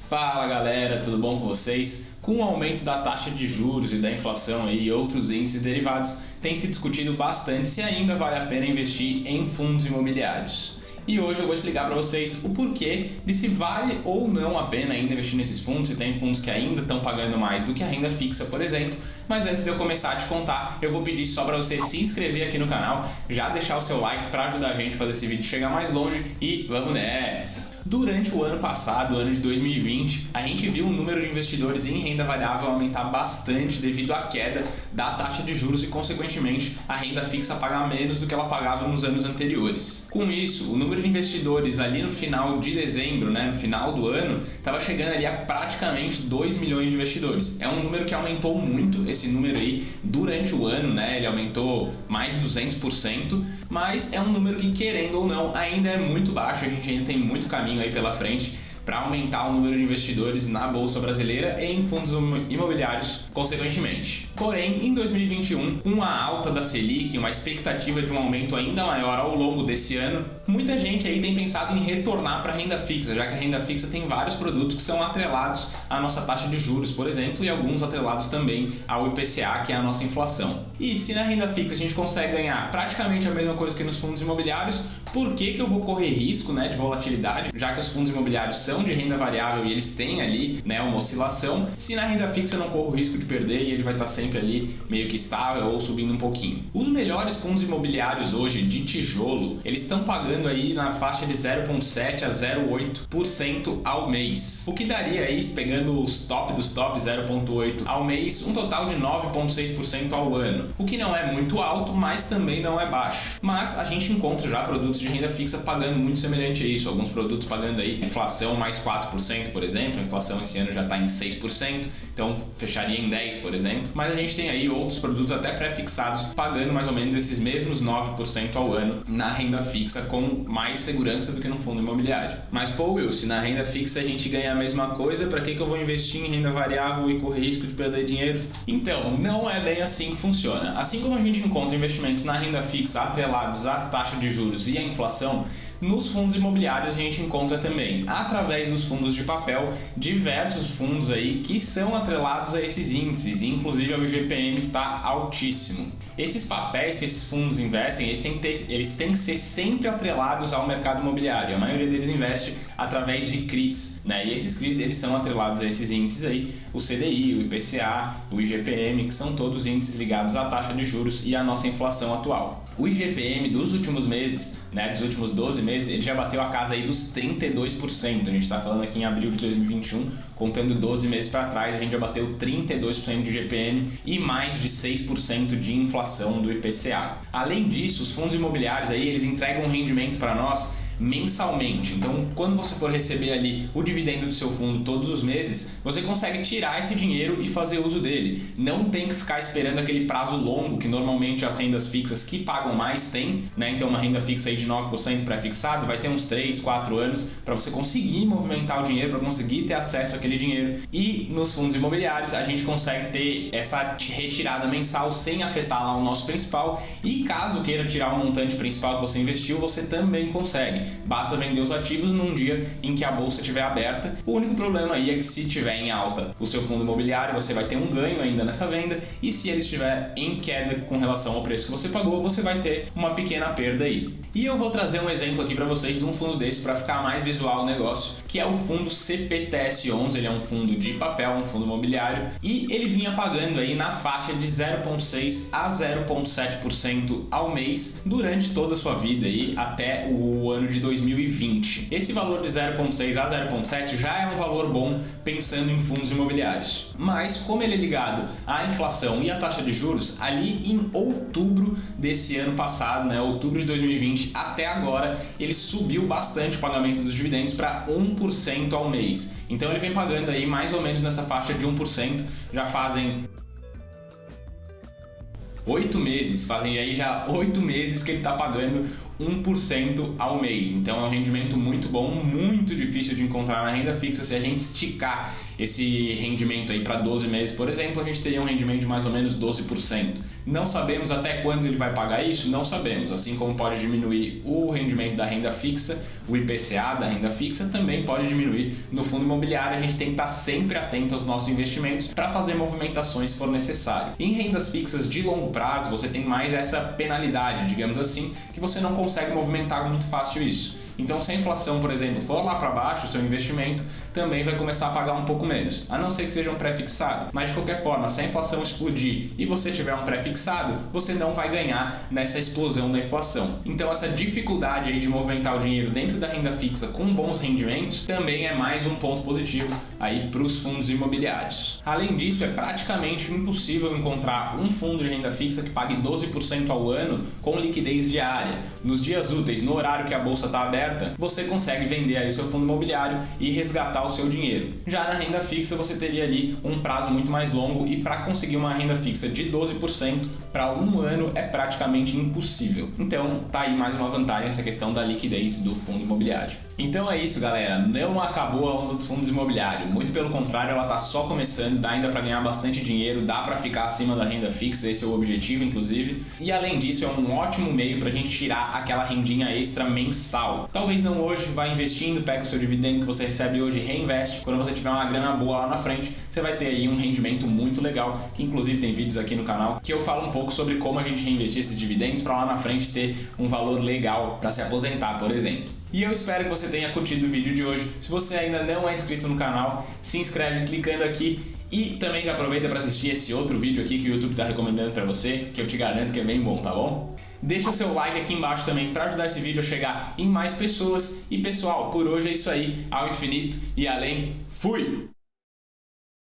Fala galera, tudo bom com vocês? Com o aumento da taxa de juros e da inflação e outros índices derivados, tem se discutido bastante se ainda vale a pena investir em fundos imobiliários. E hoje eu vou explicar para vocês o porquê de se vale ou não a pena ainda investir nesses fundos, se tem fundos que ainda estão pagando mais do que a renda fixa, por exemplo. Mas antes de eu começar a te contar, eu vou pedir só para você se inscrever aqui no canal, já deixar o seu like para ajudar a gente a fazer esse vídeo chegar mais longe e vamos nessa! Durante o ano passado, o ano de 2020, a gente viu o número de investidores em renda variável aumentar bastante devido à queda da taxa de juros e, consequentemente, a renda fixa pagar menos do que ela pagava nos anos anteriores. Com isso, o número de investidores ali no final de dezembro, no final do ano, estava chegando ali a praticamente 2 milhões de investidores. É um número que aumentou muito, esse número aí, durante o ano, ele aumentou mais de 200%, mas é um número que, querendo ou não, ainda é muito baixo, a gente ainda tem muito caminho aí pela frente para aumentar o número de investidores na Bolsa Brasileira e em fundos imobiliários, consequentemente. Porém, em 2021, com a alta da Selic, uma expectativa de um aumento ainda maior ao longo desse ano, muita gente aí tem pensado em retornar para a renda fixa, já que a renda fixa tem vários produtos que são atrelados à nossa taxa de juros, por exemplo, e alguns atrelados também ao IPCA, que é a nossa inflação. E se na renda fixa a gente consegue ganhar praticamente a mesma coisa que nos fundos imobiliários, por que eu vou correr risco de volatilidade, já que os fundos imobiliários são de renda variável e eles têm ali uma oscilação, se na renda fixa eu não corro o risco de perder e ele vai estar sempre ali meio que estável ou subindo um pouquinho. Os melhores fundos imobiliários hoje de tijolo, eles estão pagando aí na faixa de 0,7 a 0,8% ao mês, o que daria aí, pegando os top dos top 0,8 ao mês, um total de 9,6% ao ano, o que não é muito alto, mas também não é baixo. Mas a gente encontra já produtos de renda fixa pagando muito semelhante a isso, alguns produtos pagando aí inflação mais 4%, por exemplo, a inflação esse ano já está em 6%, então fecharia em 10%, por exemplo, mas a gente tem aí outros produtos até pré-fixados pagando mais ou menos esses mesmos 9% ao ano na renda fixa com mais segurança do que no fundo imobiliário. Mas pô, Will, se na renda fixa a gente ganha a mesma coisa, para que eu vou investir em renda variável e correr risco de perder dinheiro? Então, não é bem assim que funciona. Assim como a gente encontra investimentos na renda fixa atrelados à taxa de juros e à inflação, nos fundos imobiliários a gente encontra também, através dos fundos de papel, diversos fundos aí que são atrelados a esses índices, inclusive ao IGPM, que está altíssimo. Esses papéis que esses fundos investem, eles têm que ser sempre atrelados ao mercado imobiliário. A maioria deles investe através de CRIs, E esses CRIs eles são atrelados a esses índices aí, o CDI, o IPCA, o IGPM, que são todos índices ligados à taxa de juros e à nossa inflação atual. O IGPM dos últimos meses, dos últimos 12 meses, ele já bateu a casa aí dos 32%. A gente está falando aqui em abril de 2021, contando 12 meses para trás, a gente já bateu 32% de IGPM e mais de 6% de inflação do IPCA. Além disso, os fundos imobiliários aí, eles entregam um rendimento para nós mensalmente. Então, quando você for receber ali o dividendo do seu fundo todos os meses, você consegue tirar esse dinheiro e fazer uso dele. Não tem que ficar esperando aquele prazo longo que normalmente as rendas fixas que pagam mais têm, Então, uma renda fixa aí de 9% pré-fixado vai ter uns 3, 4 anos para você conseguir movimentar o dinheiro, para conseguir ter acesso àquele dinheiro. E nos fundos imobiliários a gente consegue ter essa retirada mensal sem afetar lá o nosso principal, e caso queira tirar o montante principal que você investiu, você também consegue. Basta vender os ativos num dia em que a bolsa estiver aberta. O único problema aí é que se estiver em alta o seu fundo imobiliário, você vai ter um ganho ainda nessa venda, e se ele estiver em queda com relação ao preço que você pagou, você vai ter uma pequena perda aí. E eu vou trazer um exemplo aqui para vocês de um fundo desse para ficar mais visual o negócio, que é o fundo CPTS11. Ele é um fundo de papel, um fundo imobiliário, e ele vinha pagando aí na faixa de 0,6 a 0,7% ao mês durante toda a sua vida aí, até o ano de 2020. Esse valor de 0,6 a 0,7 já é um valor bom pensando em fundos imobiliários. Mas como ele é ligado à inflação e à taxa de juros, ali em outubro desse ano passado, outubro de 2020 até agora, ele subiu bastante o pagamento dos dividendos para 1% ao mês. Então ele vem pagando aí mais ou menos nessa faixa de 1%, já fazem 8 meses, fazem aí já 8 meses que ele está pagando 1% ao mês. Então é um rendimento muito bom, muito difícil de encontrar na renda fixa. Se a gente esticar esse rendimento aí para 12 meses, por exemplo, a gente teria um rendimento de mais ou menos 12%. Não sabemos até quando ele vai pagar isso? Não sabemos. Assim como pode diminuir o rendimento da renda fixa, o IPCA da renda fixa também pode diminuir no fundo imobiliário. A gente tem que estar sempre atento aos nossos investimentos para fazer movimentações se for necessário. Em rendas fixas de longo prazo, você tem mais essa penalidade, digamos assim, que você não consegue movimentar muito fácil isso. Então, se a inflação, por exemplo, for lá para baixo, o seu investimento também vai começar a pagar um pouco menos, a não ser que seja um pré-fixado. Mas, de qualquer forma, se a inflação explodir e você tiver um pré-fixado, você não vai ganhar nessa explosão da inflação. Então, essa dificuldade aí de movimentar o dinheiro dentro da renda fixa com bons rendimentos também é mais um ponto positivo aí para os fundos imobiliários. Além disso, é praticamente impossível encontrar um fundo de renda fixa que pague 12% ao ano com liquidez diária. Nos dias úteis, no horário que a bolsa está aberta, você consegue vender aí o seu fundo imobiliário e resgatar o seu dinheiro. Já na renda fixa, você teria ali um prazo muito mais longo e para conseguir uma renda fixa de 12% para um ano é praticamente impossível. Então, tá aí mais uma vantagem essa questão da liquidez do fundo imobiliário. Então é isso, galera. Não acabou a onda dos fundos imobiliários. Muito pelo contrário, ela tá só começando, dá ainda para ganhar bastante dinheiro, dá para ficar acima da renda fixa, esse é o objetivo, inclusive. E além disso, é um ótimo meio para a gente tirar aquela rendinha extra mensal. Talvez não hoje, vai investindo, pega o seu dividendo que você recebe hoje e reinveste. Quando você tiver uma grana boa lá na frente, você vai ter aí um rendimento muito legal, que inclusive tem vídeos aqui no canal que eu falo um pouco sobre como a gente reinvestir esses dividendos para lá na frente ter um valor legal para se aposentar, por exemplo. E eu espero que você tenha curtido o vídeo de hoje. Se você ainda não é inscrito no canal, se inscreve clicando aqui e também já aproveita para assistir esse outro vídeo aqui que o YouTube está recomendando para você, que eu te garanto que é bem bom, tá bom? Deixa o seu like aqui embaixo também para ajudar esse vídeo a chegar em mais pessoas. E pessoal, por hoje é isso aí. Ao infinito e além. Fui!